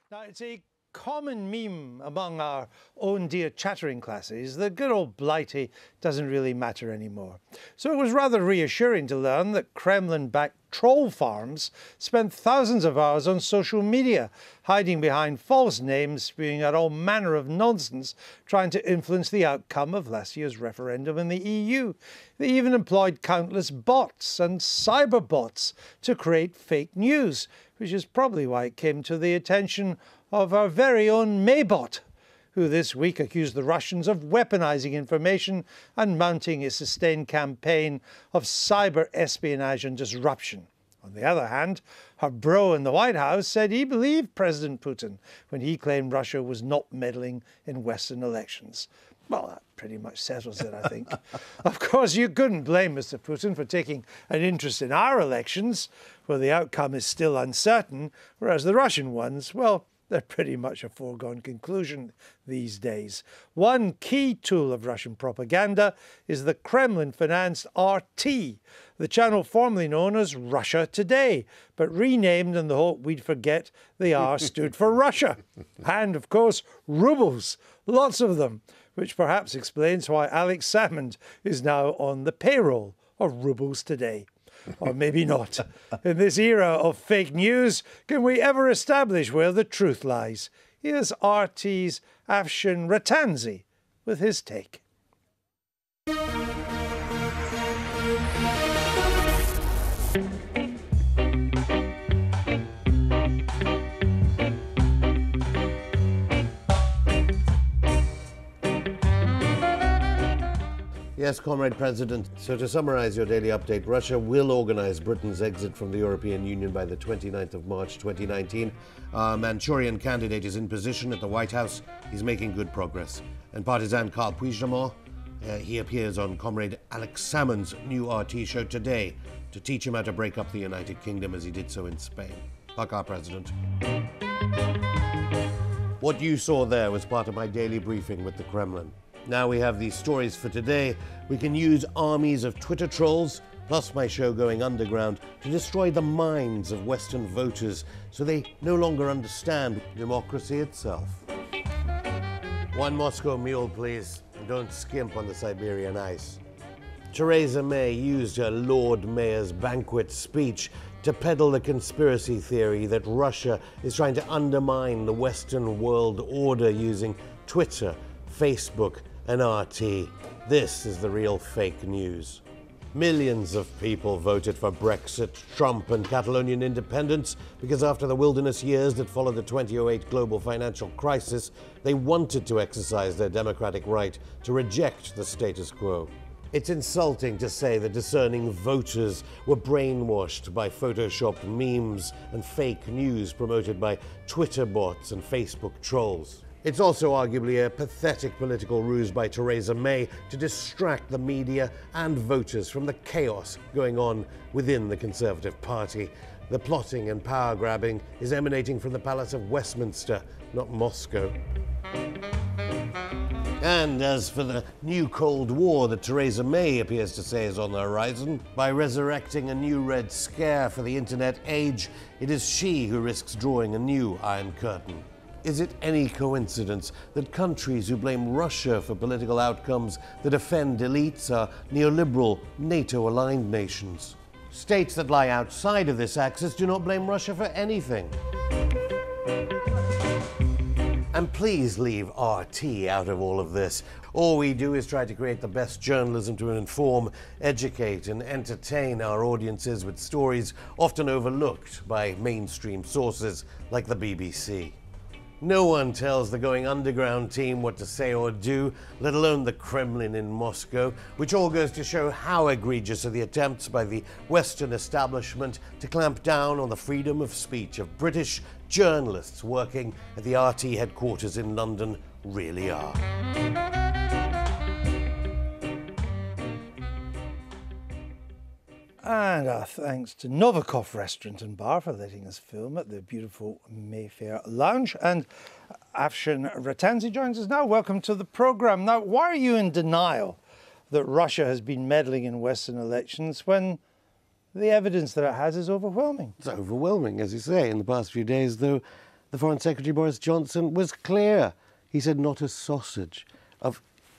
Now, it's a common meme among our own dear chattering classes that good old Blighty doesn't really matter anymore. So it was rather reassuring to learn that Kremlin-backed troll farms spent thousands of hours on social media, hiding behind false names, spewing out all manner of nonsense, trying to influence the outcome of last year's referendum in the EU. They even employed countless bots and cyberbots to create fake news, which is probably why it came to the attention of our very own Maybot, who this week accused the Russians of weaponizing information and mounting a sustained campaign of cyber espionage and disruption. On the other hand, her bro in the White House said he believed President Putin when he claimed Russia was not meddling in Western elections. Well, that pretty much settles it, I think. Of course, you couldn't blame Mr. Putin for taking an interest in our elections, where the outcome is still uncertain, whereas the Russian ones, well, they're pretty much a foregone conclusion these days. One key tool of Russian propaganda is the Kremlin-financed RT, the channel formerly known as Russia Today, but renamed in the hope we'd forget the R stood for Russia. And, of course, rubles, lots of them, which perhaps explains why Alex Salmond is now on the payroll of Rubles Today. Or maybe not. In this era of fake news, can we ever establish where the truth lies? Here's RT's Afshin Rattans with his take. Yes, Comrade President. So to summarize your daily update, Russia will organize Britain's exit from the European Union by the 29th of March 2019. Our Manchurian candidate is in position at the White House. He's making good progress. And partisan Carl Puigdemont, he appears on Comrade Alex Salmond's new RT show today to teach him how to break up the United Kingdom as he did so in Spain. Paka, President. What you saw there was part of my daily briefing with the Kremlin. Now we have these stories for today. We can use armies of Twitter trolls, plus my show going underground, to destroy the minds of Western voters so they no longer understand democracy itself. One Moscow mule, please, and don't skimp on the Siberian ice. Theresa May used her Lord Mayor's banquet speech to peddle the conspiracy theory that Russia is trying to undermine the Western world order using Twitter, Facebook, and RT. This is the real fake news. Millions of people voted for Brexit, Trump, and Catalonian independence because after the wilderness years that followed the 2008 global financial crisis, they wanted to exercise their democratic right to reject the status quo. It's insulting to say that discerning voters were brainwashed by photoshopped memes and fake news promoted by Twitter bots and Facebook trolls. It's also arguably a pathetic political ruse by Theresa May to distract the media and voters from the chaos going on within the Conservative Party. The plotting and power grabbing is emanating from the Palace of Westminster, not Moscow. And as for the new Cold War that Theresa May appears to say is on the horizon, by resurrecting a new Red Scare for the internet age, it is she who risks drawing a new Iron Curtain. Is it any coincidence that countries who blame Russia for political outcomes that offend elites are neoliberal, NATO-aligned nations? States that lie outside of this axis do not blame Russia for anything. And please leave RT out of all of this. All we do is try to create the best journalism to inform, educate, and entertain our audiences with stories often overlooked by mainstream sources like the BBC. No one tells the Going Underground team what to say or do, let alone the Kremlin in Moscow, which all goes to show how egregious are the attempts by the Western establishment to clamp down on the freedom of speech of British journalists working at the RT headquarters in London really are. And our thanks to Novikov Restaurant and Bar for letting us film at the beautiful Mayfair Lounge. And Afshin Rattans joins us now. Welcome to the programme. Now, why are you in denial that Russia has been meddling in Western elections when the evidence that it has is overwhelming? It's overwhelming, as you say. In the past few days, though, the Foreign Secretary, Boris Johnson, was clear. He said not a sausage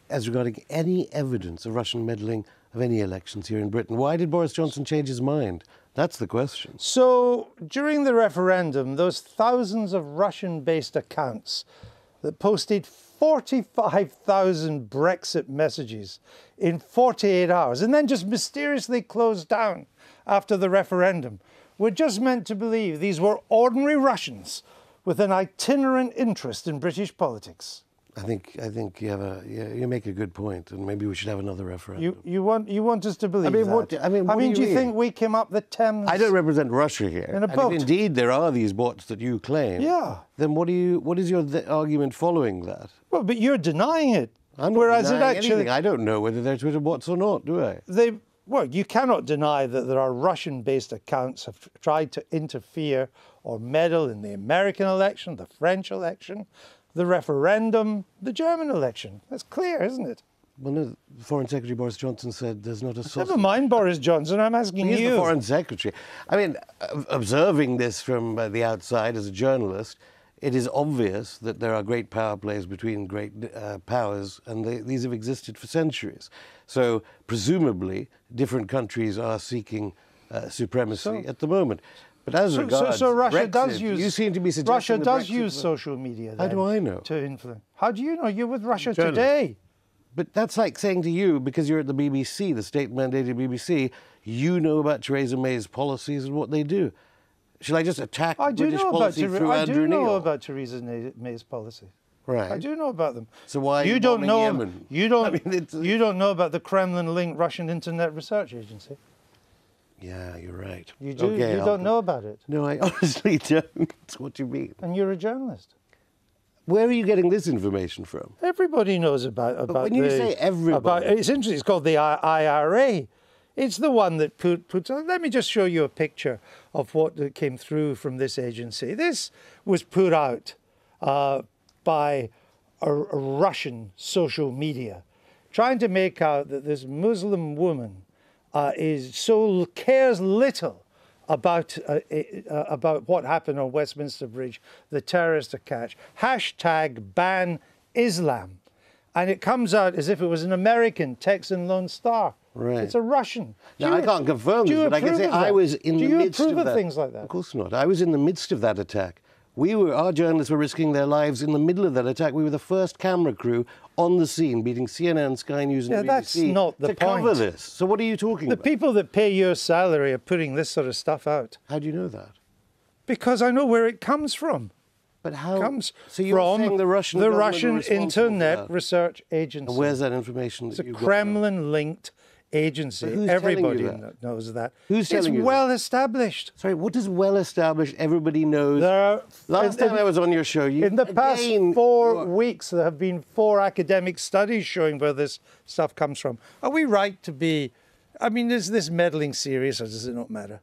as regarding any evidence of Russian meddling of any elections here in Britain. Why did Boris Johnson change his mind? That's the question. So, during the referendum, those thousands of Russian-based accounts that posted 45,000 Brexit messages in 48 hours and then just mysteriously closed down after the referendum were just meant to believe these were ordinary Russians with an itinerant interest in British politics. I think you make a good point, and maybe we should have another referendum. You want us to believe that? What do you think we came up the Thames? I don't represent Russia here. In a boat. If indeed there are these bots that you claim. Yeah. Then what is your argument following that? Well, but you're denying it. I'm not denying anything. I don't know whether they're Twitter bots or not, do I? Well, you cannot deny that there are Russian-based accounts have tried to interfere or meddle in the American election, the French election, the referendum, the German election. That's clear, isn't it? Well, no, Foreign Secretary Boris Johnson said there's not a sausage. Never mind Boris Johnson, I'm asking you. He's the Foreign Secretary. I mean, observing this from the outside as a journalist, it is obvious that there are great power plays between great powers, and these have existed for centuries. So, presumably, different countries are seeking supremacy at the moment. But as regards so Russia Brexit, does use, you seem to be suggesting Russia does Brexit use social media. Then, how do I know? To influence. How do you know? You're with Russia Journalist. Today. But that's like saying to you, because you're at the BBC, the state-mandated BBC, you know about Theresa May's policies and what they do. Shall I just attack British policy through Andrew Neil? I do know about Theresa May's policy. Right. I do know about them. So why you don't know? Yemen? You don't know about the Kremlin-linked Russian Internet Research Agency. Yeah, you're right. You do. Okay, you don't know about it. No, I honestly don't. What do you mean? And you're a journalist. Where are you getting this information from? Everybody knows about. But when you say everybody, it's interesting. It's called the IRA. It's the one that puts. Let me just show you a picture of what came through from this agency. This was put out by a Russian social media, trying to make out that this Muslim woman cares little about what happened on Westminster Bridge, the terrorist attack. Hashtag ban Islam. And it comes out as if it was an American Texan Lone Star. Right. It's a Russian. Now, I can't confirm this, but I can say I was in the midst of that. Do you approve of things like that? Of course not. I was in the midst of that attack. Our journalists were risking their lives in the middle of that attack. We were the first camera crew on the scene, beating CNN, Sky News, and BBC that's not the to point. cover this. So what are you talking about? The people that pay your salary are putting this sort of stuff out. How do you know that? Because I know where it comes from. But how? It comes so you're from saying the Russian Internet Research Agency. And where's that information that it's you've a Kremlin-linked agency. Who's Everybody telling you that? knows that. Who's telling you It's well established. Sorry, what does well established? Everybody knows. Last time I was on your show, in the past 4 weeks, there have been 4 academic studies showing where this stuff comes from. Are we right to be? I mean, is this meddling serious, or does it not matter?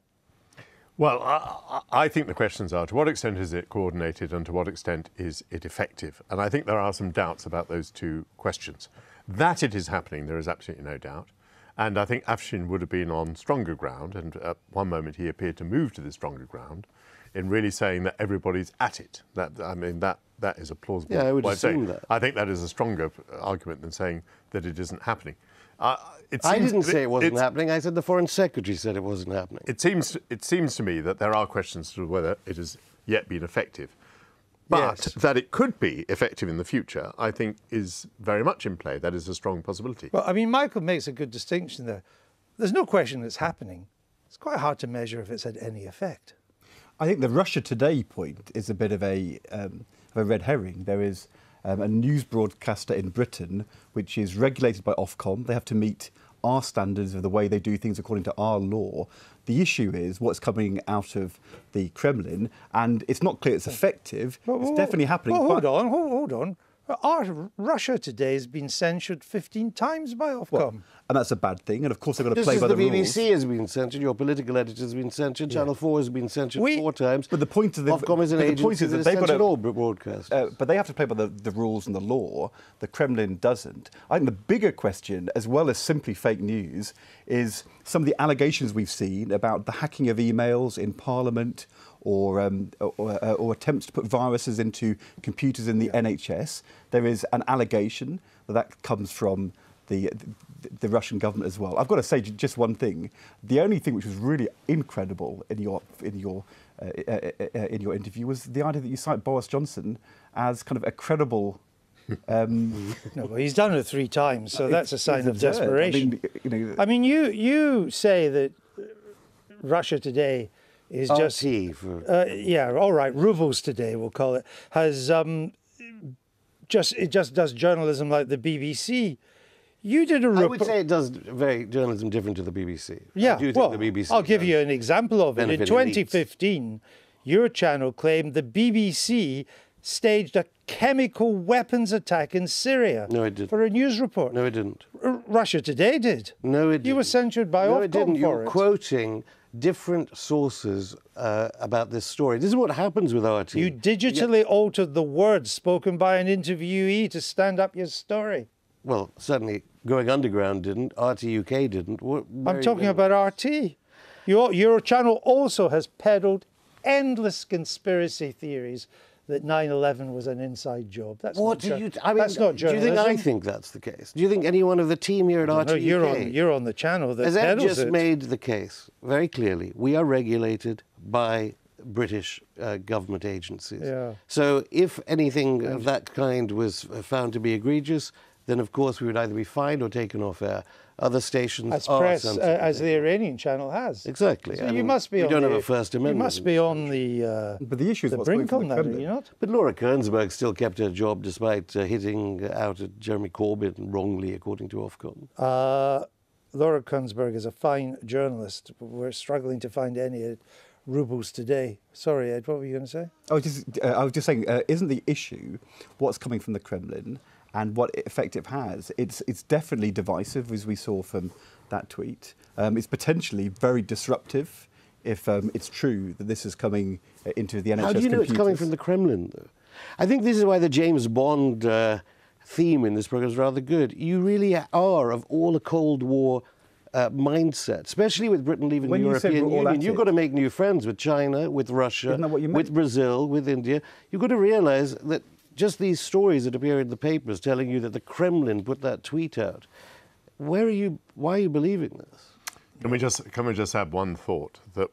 Well, I think the questions are, to what extent is it coordinated and to what extent is it effective? And I think there are some doubts about those two questions. That it is happening, there is absolutely no doubt. And I think Afshin would have been on stronger ground, and at one moment he appeared to move to the stronger ground in really saying that everybody's at it. That is a plausible way of saying that. I think that is a stronger argument than saying that it isn't happening. I didn't say it wasn't happening. I said the Foreign Secretary said it wasn't happening. It seems to me that there are questions as to whether it has yet been effective. But that it could be effective in the future, I think, is very much in play. That is a strong possibility. Well, I mean, Michael makes a good distinction there. There's no question it's happening. It's quite hard to measure if it's had any effect. I think the Russia Today point is a bit of a red herring. There is a news broadcaster in Britain which is regulated by Ofcom. They have to meet our standards of the way they do things according to our law. The issue is what's coming out of the Kremlin, and it's not clear it's effective. It's definitely happening. Well, hold on. Russia Today has been censured 15 times by Ofcom. Well, and that's a bad thing. And of course, they've got to Just play by the rules. the BBC has been censored, your political editor has been censored, Channel 4 has been censored 4 times. But the point of Ofcom is an agency that they've got to all broadcasters. But they have to play by the rules and the law. The Kremlin doesn't. I think the bigger question, as well as simply fake news, is some of the allegations we've seen about the hacking of emails in Parliament, or attempts to put viruses into computers in the NHS. There is an allegation that comes from the Russian government as well. I've got to say just one thing. The only thing which was really incredible in your interview was the idea that you cite Boris Johnson as kind of a credible. No, well, he's done it 3 times, so that's a sign of desperation. I mean, you say that Russia Today is just yeah, all right, Rubles Today we'll call it, has just does journalism like the BBC. You did a report. I would say it does journalism different to the BBC. Yeah, I do think well, the BBC I'll give you an example of it. In 2015, your channel claimed the BBC staged a chemical weapons attack in Syria. No, it didn't. For a news report. No, it didn't. Russia Today did. No, it didn't. You were censured by Ofcom No, it didn't. for You're quoting different sources about this story. This is what happens with RT. You digitally altered the words spoken by an interviewee to stand up your story. Well, certainly Going Underground didn't. RT UK didn't. I'm talking about RT. Your channel also has peddled endless conspiracy theories that 9/11 was an inside job. That's what not do you? I mean, that's not do you journalism. think I think that's the case? Do you think any one of the team here at RT No, UK you're on the channel that has that peddles just it. made the case very clearly? We are regulated by British government agencies. Yeah. So if anything of that kind was found to be egregious, then of course we would either be fined or taken off air. Other stations as are press sensitive. as the Iranian channel has. Exactly. So I you mean, must be we on don't the, have a First Amendment. You must be on the but the issue is what's brink coming on from the that, are you Kremlin. not? But Laura Kearnsberg still kept her job despite hitting out at Jeremy Corbyn wrongly, according to Ofcom. Laura Kunsberg is a fine journalist. We're struggling to find any Rubles Today. Sorry, Ed, what were you going to say? I was just saying, isn't the issue what's coming from the Kremlin and what effect it has? It's definitely divisive, as we saw from that tweet. It's potentially very disruptive if it's true that this is coming into the NHS How do you know computers. it's coming from the Kremlin, though? I think this is why the James Bond theme in this program is rather good. You really are of all a Cold War mindset, especially with Britain leaving the European Union. You've got to make new friends with China, with Russia, Isn't that what you meant? with Brazil, with India. You've got to realise that just these stories that appear in the papers telling you that the Kremlin put that tweet out. Why are you believing this? Can we just add one thought that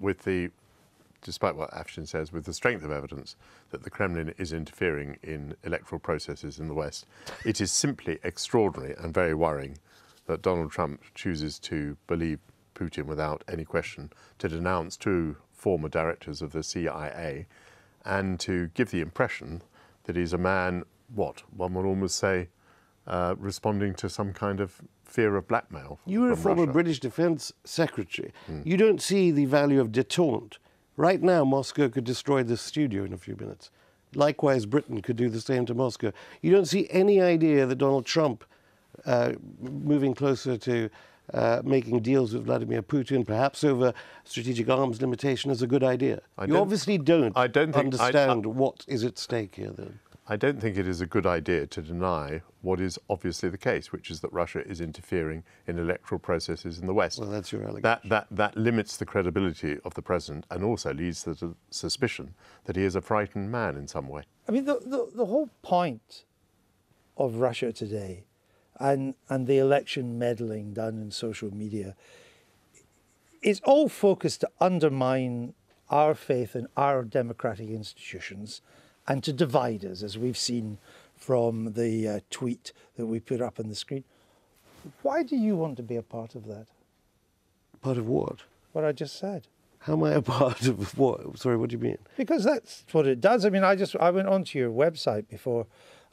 despite what Afshin says, with the strength of evidence that the Kremlin is interfering in electoral processes in the West, it is simply extraordinary and very worrying that Donald Trump chooses to believe Putin without any question, to denounce 2 former directors of the CIA, and to give the impression that he's a man, one would almost say, responding to some kind of fear of blackmail. You were a former British Defence Secretary. You don't see the value of détente. Right now, Moscow could destroy this studio in a few minutes. Likewise, Britain could do the same to Moscow. You don't see any idea that Donald Trump moving closer to making deals with Vladimir Putin, perhaps over strategic arms limitation, is a good idea. You obviously don't understand what is at stake here, then. I don't think it is a good idea to deny what is obviously the case, which is that Russia is interfering in electoral processes in the West. Well, that's your allegation. That limits the credibility of the president and also leads to the suspicion that he is a frightened man in some way. I mean, the whole point of Russia Today and the election meddling done in social media is all focused to undermine our faith in our democratic institutions and to divide us, as we've seen from the tweet that we put up on the screen. Why do you want to be a part of that? Part of what? What I just said. How am I a part of what? Sorry, what do you mean? Because that's what it does. I mean, I went onto your website before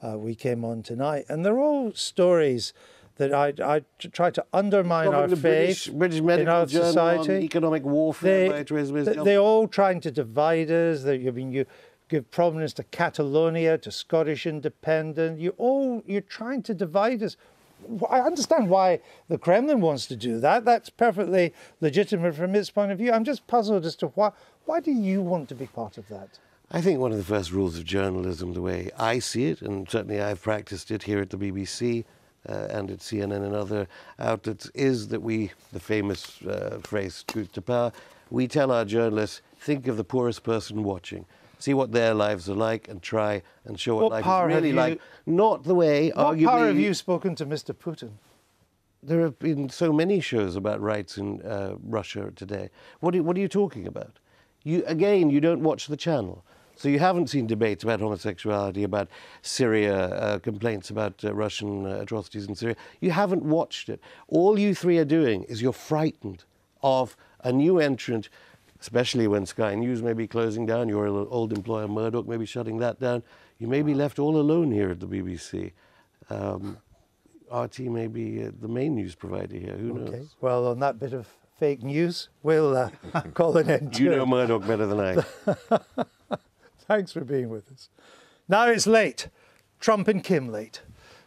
we came on tonight, and they're all stories that I try to undermine our faith British Medical in our Journal society. On economic warfare. They're all trying to divide us. You give prominence to Catalonia, to Scottish independence. You're trying to divide us. I understand why the Kremlin wants to do that. That's perfectly legitimate from its point of view. I'm just puzzled as to why do you want to be part of that? I think one of the first rules of journalism, the way I see it, and certainly I've practiced it here at the BBC and at CNN and other outlets, is that the famous phrase, truth to power, we tell our journalists, think of the poorest person watching. See what their lives are like and try and show what life power is really have like. Not the way, What arguably... power have you spoken to Mr. Putin? There have been so many shows about rights in Russia today. What are you talking about? You don't watch the channel. So you haven't seen debates about homosexuality, about Syria, complaints about Russian atrocities in Syria. You haven't watched it. All you three are doing is you're frightened of a new entrant, especially when Sky News may be closing down, your old employer Murdoch may be shutting that down. You may be left all alone here at the BBC. RT may be the main news provider here, who knows? Well, on that bit of fake news, we'll call an end to You it. know Murdoch better than I. Thanks for being with us. Now it's late. Trump and Kim late,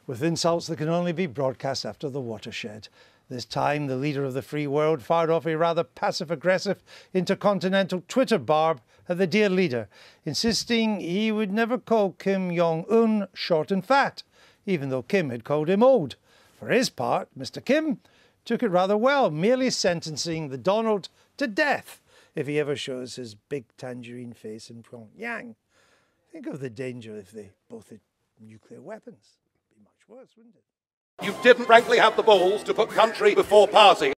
with insults that can only be broadcast after the watershed. This time, the leader of the free world fired off a rather passive-aggressive intercontinental Twitter barb at the dear leader, insisting he would never call Kim Jong-un short and fat, even though Kim had called him old. For his part, Mr. Kim took it rather well, merely sentencing the Donald to death if he ever shows his big tangerine face in Pyongyang. Think of the danger if they both had nuclear weapons. It'd be much worse, wouldn't it? You didn't frankly have the balls to put country before party.